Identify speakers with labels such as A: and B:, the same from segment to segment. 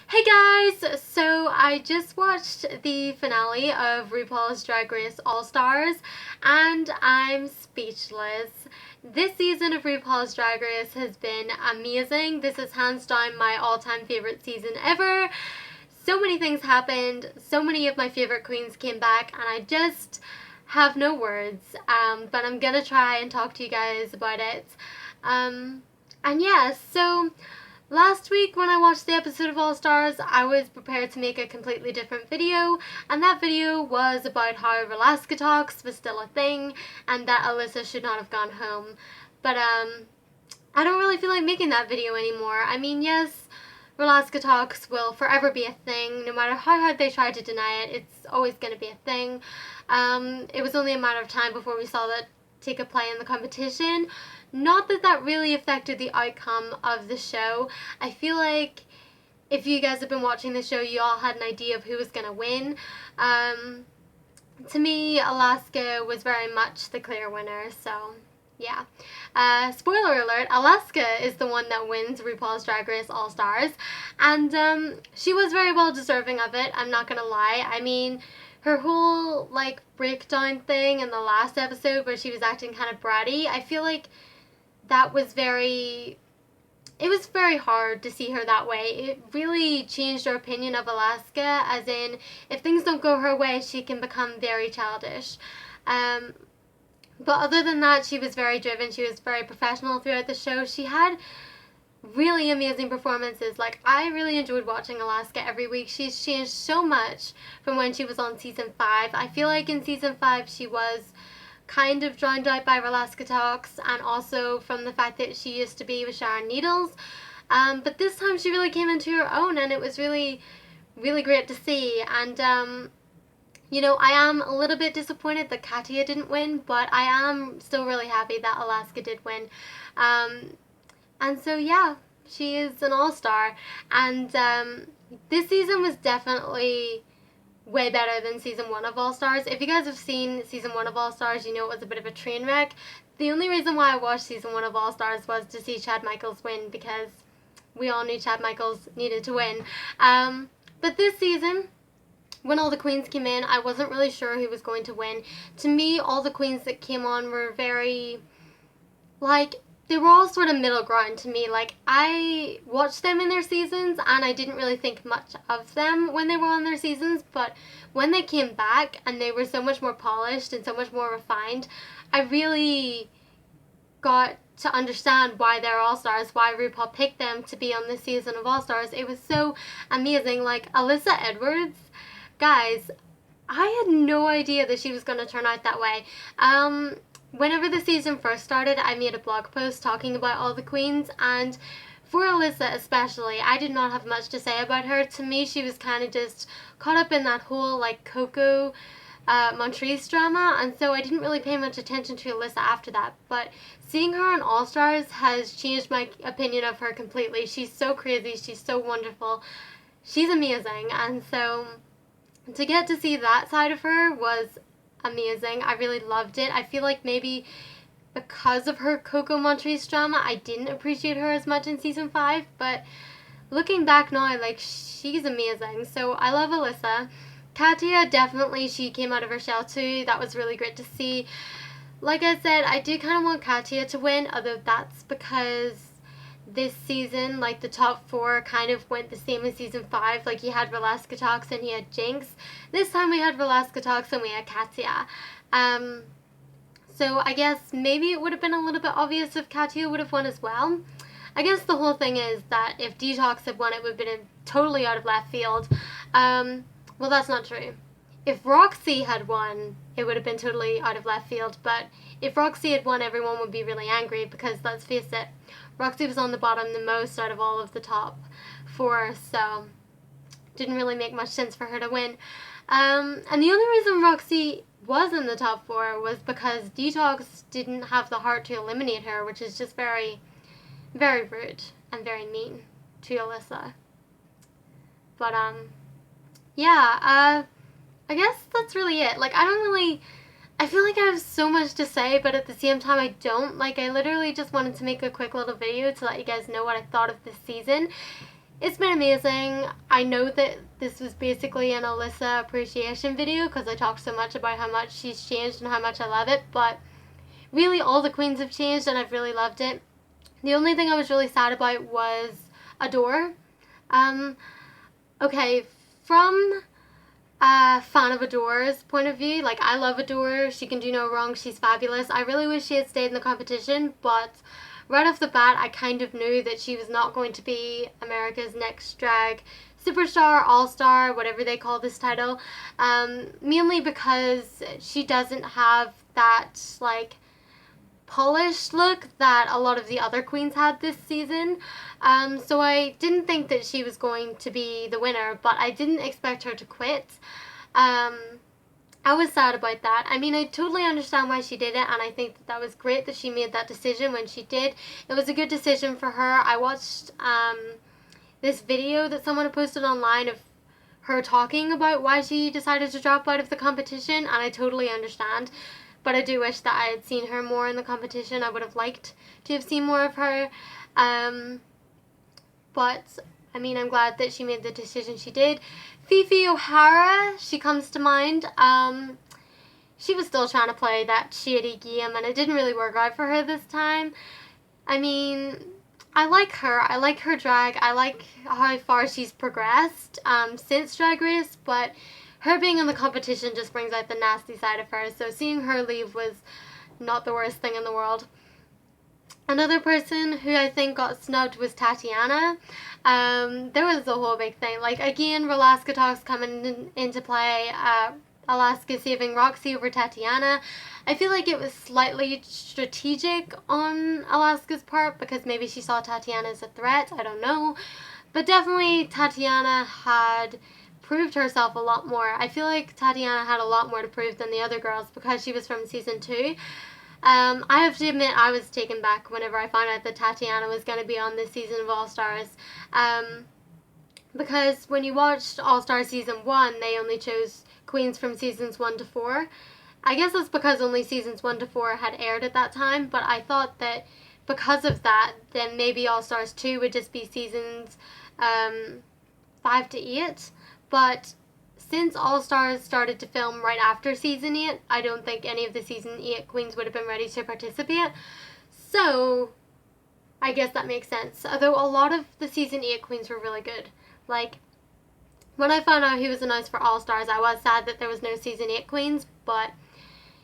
A: Hey guys! So I just watched the finale of RuPaul's Drag Race All-Stars and I'm speechless. This season of RuPaul's Drag Race has been amazing. This is hands down my all-time favorite season ever. So many things happened, so many of my favorite queens came back, and I just have no words. But I'm gonna try and talk to you guys about it. And yeah, so last week when I watched the episode of All Stars, I was prepared to make a completely different video, and that video was about how Alaska Talks was still a thing, and that Alyssa should not have gone home. But I don't really feel like making that video anymore. I mean, yes, Alaska Talks will forever be a thing, no matter how hard they try to deny it, it's always going to be a thing. It was only a matter of time before we saw that take a play in the competition. Not that that really affected the outcome of the show. I feel like if you guys have been watching the show, you all had an idea of who was going to win. To me, Alaska was very much the clear winner, so yeah. Spoiler alert, Alaska is the one that wins RuPaul's Drag Race All-Stars, and she was very well deserving of it, I'm not gonna lie. I mean, her whole, like, breakdown thing in the last episode where she was acting kind of bratty, I feel like that was very hard to see her that way. It really changed her opinion of Alaska, as in, if things don't go her way, she can become very childish. But other than that, she was very driven. She was very professional throughout the show. She had really amazing performances. Like, I really enjoyed watching Alaska every week. She's changed so much from when she was on season 5. I feel like in season 5 she was kind of drowned out by Alaska Talks, and also from the fact that she used to be with Sharon Needles. But this time she really came into her own, and it was really, really great to see. And you know, I am a little bit disappointed that Katya didn't win, but I am still really happy that Alaska did win. And so, yeah, she is an all-star. And this season was definitely way better than season 1 of All-Stars. If you guys have seen season 1 of All-Stars, you know it was a bit of a train wreck. The only reason why I watched season 1 of All-Stars was to see Chad Michaels win, because we all knew Chad Michaels needed to win. But this season, when all the queens came in, I wasn't really sure who was going to win. To me, all the queens that came on were very, like, they were all sort of middle ground to me. Like, I watched them in their seasons, and I didn't really think much of them when they were on their seasons, but when they came back, and they were so much more polished and so much more refined, I really got to understand why they're all-stars, why RuPaul picked them to be on this season of All-Stars. It was so amazing. Like, Alyssa Edwards, guys, I had no idea that she was going to turn out that way. Whenever the season first started, I made a blog post talking about all the queens, and for Alyssa especially, I did not have much to say about her. To me, she was kind of just caught up in that whole, like, Coco Montrese drama, and so I didn't really pay much attention to Alyssa after that. But seeing her on All Stars has changed my opinion of her completely. She's so crazy, she's so wonderful, she's amazing, and so to get to see that side of her was amazing. I really loved it. I feel like maybe because of her Coco Montrese drama, I didn't appreciate her as much in season 5, but looking back now, like, she's amazing. So I love Alyssa. Katya, definitely, she came out of her shell too. That was really great to see. Like I said, I do kind of want Katya to win, although that's because this season, like, the top 4 kind of went the same as season 5. Like, you had Alaska Talks and you had Jinx. This time we had Alaska Talks and we had Katya. So I guess maybe it would have been a little bit obvious if Katya would have won as well. I guess the whole thing is that if Detox had won, it would have been totally out of left field. Well, that's not true. If Roxy had won, it would have been totally out of left field, but if Roxy had won, everyone would be really angry, because let's face it, Roxy was on the bottom the most out of all of the top 4, so didn't really make much sense for her to win. And the only reason Roxy was in the top 4 was because Detox didn't have the heart to eliminate her, which is just very, very rude and very mean to Alyssa. But, yeah, I guess that's really it. Like, I feel like I have so much to say, but at the same time I don't. Like, I literally just wanted to make a quick little video to let you guys know what I thought of this season. it's been amazing. I know that this was basically an Alyssa appreciation video because I talked so much about how much she's changed and how much I love it, but really all the queens have changed and I've really loved it. The only thing I was really sad about was Adore. Um, okay, from a fan of Adore's point of view, like, I love Adore. She can do no wrong. She's fabulous. I really wish she had stayed in the competition, but right off the bat, I kind of knew that she was not going to be America's Next Drag Superstar, All-Star, whatever they call this title, mainly because she doesn't have that, like, polished look that a lot of the other queens had this season. So I didn't think that she was going to be the winner, but I didn't expect her to quit. I was sad about that. I mean, I totally understand why she did it, and I think that that was great that she made that decision when she did. It was a good decision for her. I watched this video that someone had posted online of her talking about why she decided to drop out of the competition, and I totally understand. But I do wish that I had seen her more in the competition. I would have liked to have seen more of her. But, I mean, I'm glad that she made the decision she did. Fifi O'Hara, she comes to mind. She was still trying to play that shady game, and it didn't really work out for her this time. I mean, I like her. I like her drag. I like how far she's progressed since Drag Race, but her being in the competition just brings out the nasty side of her, so seeing her leave was not the worst thing in the world. Another person who I think got snubbed was Tatiana. There was a whole big thing. Like, again, Rolaska talks coming into play. Alaska saving Roxy over Tatiana. I feel like it was slightly strategic on Alaska's part because maybe she saw Tatiana as a threat. I don't know. But definitely Tatiana had proved herself a lot more. I feel like Tatiana had a lot more to prove than the other girls because she was from season 2. I have to admit I was taken back whenever I found out that Tatiana was going to be on this season of All Stars. Because when you watched All Stars season 1, they only chose queens from seasons 1 to 4. I guess that's because only seasons 1 to 4 had aired at that time, but I thought that because of that, then maybe All Stars 2 would just be seasons 5 to 8. But since All Stars started to film right after season 8, I don't think any of the season 8 queens would have been ready to participate. So I guess that makes sense. Although a lot of the season 8 queens were really good. Like, when I found out he was announced for All Stars, I was sad that there was no season 8 queens, but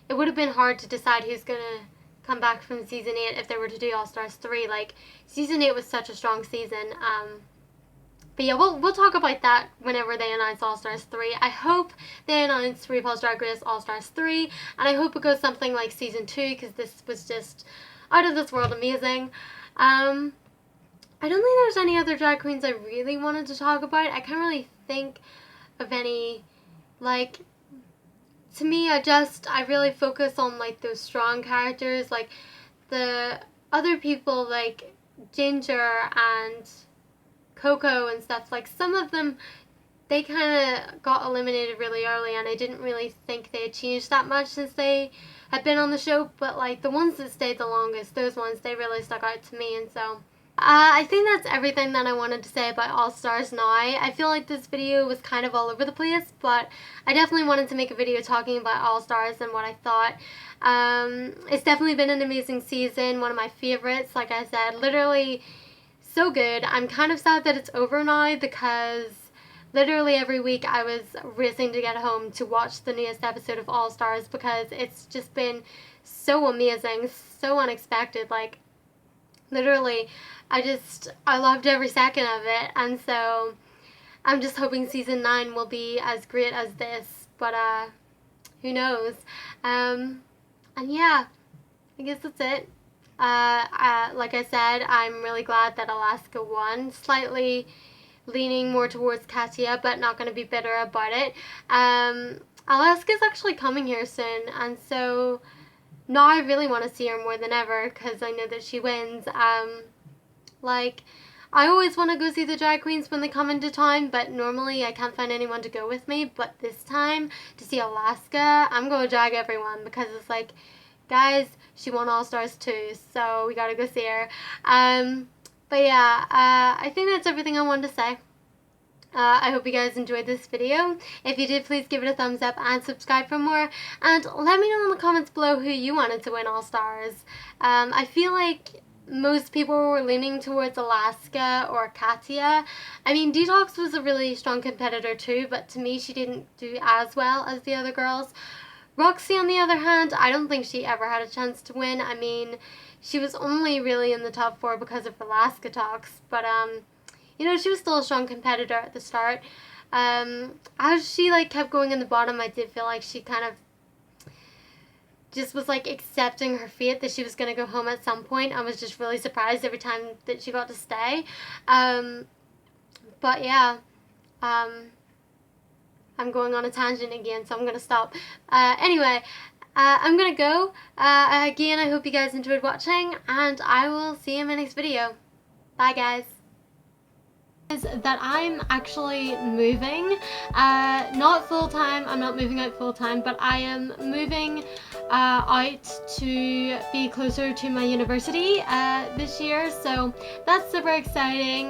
A: it would have been hard to decide who's going to come back from season 8 if they were to do All Stars 3. Like, season 8 was such a strong season. But yeah, we'll talk about that whenever they announce All Stars 3. I hope they announce RuPaul's Drag Race All Stars 3, and I hope it goes something like season 2, because this was just out of this world amazing. I don't think there's any other drag queens I really wanted to talk about. I can't really think of any. Like, to me, I really focus on, like, those strong characters, like the other people, like Ginger and Coco and stuff. Like, some of them, they kind of got eliminated really early, and I didn't really think they had changed that much since they had been on the show, but, like, the ones that stayed the longest, those ones, they really stuck out to me. And so I think that's everything that I wanted to say about All Stars now. I feel like this video was kind of all over the place, but I definitely wanted to make a video talking about All Stars and what I thought. It's definitely been an amazing season, one of my favorites. Like I said, literally so good. I'm kind of sad that it's over now because literally every week I was racing to get home to watch the newest episode of All Stars because it's just been so amazing, so unexpected. Like, literally, I loved every second of it, and so I'm just hoping season 9 will be as great as this, but who knows. And yeah, I guess that's it. Like I said, I'm really glad that Alaska won, slightly leaning more towards Katya, but not going to be bitter about it. Alaska's actually coming here soon, and so now I really want to see her more than ever because I know that she wins. Like, I always want to go see the drag queens when they come into town, but normally I can't find anyone to go with me. But this time, to see Alaska, I'm going to drag everyone because it's like, guys, she won All Stars too, so we gotta go see her. But yeah, I think that's everything I wanted to say. I hope you guys enjoyed this video. If you did, please give it a thumbs up and subscribe for more. And let me know in the comments below who you wanted to win All Stars. I feel like most people were leaning towards Alaska or Katya. I mean, Detox was a really strong competitor too, but to me she didn't do as well as the other girls. Roxy, on the other hand, I don't think she ever had a chance to win. I mean, she was only really in the top 4 because of Alaska Talks, but you know, she was still a strong competitor at the start. As she like kept going in the bottom, I did feel like she kind of just was like accepting her fate that she was going to go home at some point. I was just really surprised every time that she got to stay. But yeah, I'm going on a tangent again, so I'm going to stop. Anyway, I'm going to go. Again, I hope you guys enjoyed watching, and I will see you in my next video. Bye, guys. Is that I'm actually moving, not full-time, I'm not moving out full-time, but I am moving out to be closer to my university this year, so that's super exciting.